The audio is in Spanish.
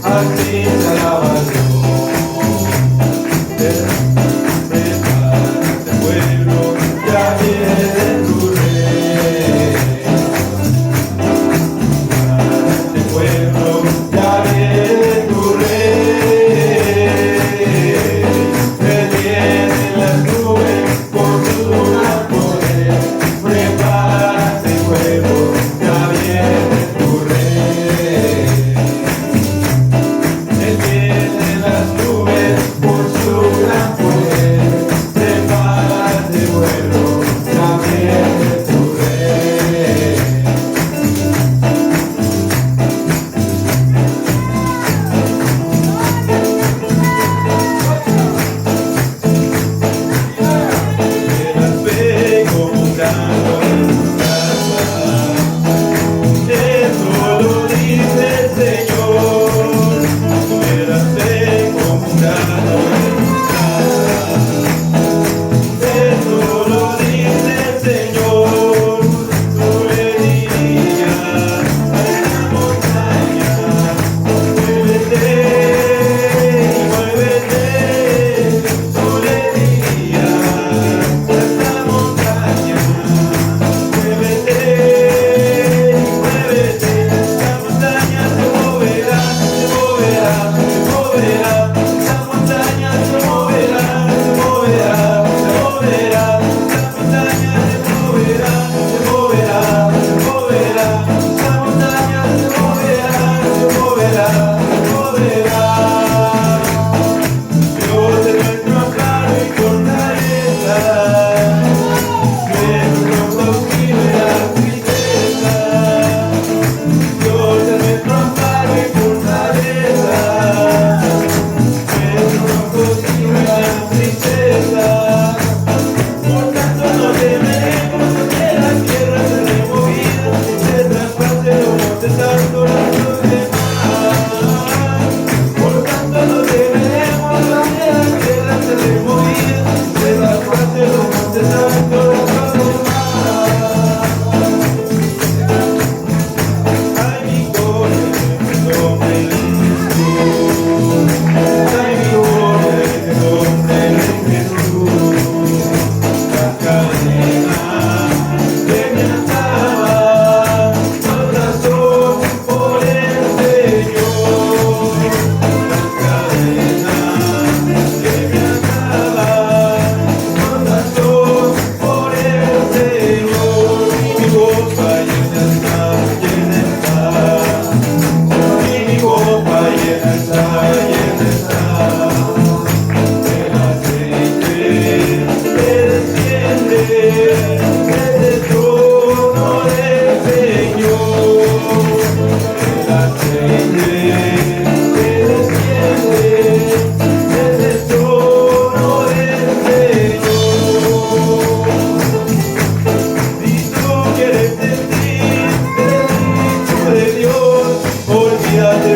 así te alaba yo. Prepárate, pueblo, ya viene tu rey. Prepárate, pueblo, ya viene tu rey. Él viene en las nubes con su gran poder. Prepárate, pueblo, ya viene tu rey. Él viene en las nubes por su gran poder. Prepárate, pueblo, ya viene tu rey. Verás fe como un canto en tu casa. Eso lo dice el Señor. Verás fe como un canto en tu casa. Eso lo dice el Señor. Tú le dirías a esta montaña: muévete y muévete. Tú le dirías a esta montaña: muévete y muévete. La montaña se moverá, se moverá, se moverá. La montaña se moverá, se moverá, se moverá. La montaña se moverá, se moverá, se moverá. La montaña se moverá, se moverá, se moverá. Dios es nuestro amparo y fortaleza, nuestro auxilio en la tristeza. Dios es nuestro amparo y fortaleza, nuestro auxilio en la tristeza. Por tanto no temeremos, que la tierra se removida, se traspase los montes altos, los demás. Por tanto no temeremos, que la tierra se removida, se traspase los montes altos, los demás. Hay victoria en el nombre de Jesús. Hay victoria en el nombre de Jesús. Las cadenas que me ataban, rotas son por el Señor. Las cadenas que me ataban, rotas son por el Señor. Y mi copa llena está, llena está. Y mi copa llena está, llena está. El aceite que desciende desde el trono del Señor. El aceite que desciende desde el trono del Señor. Si tú quieres sentir el Espíritu de Dios, olvídate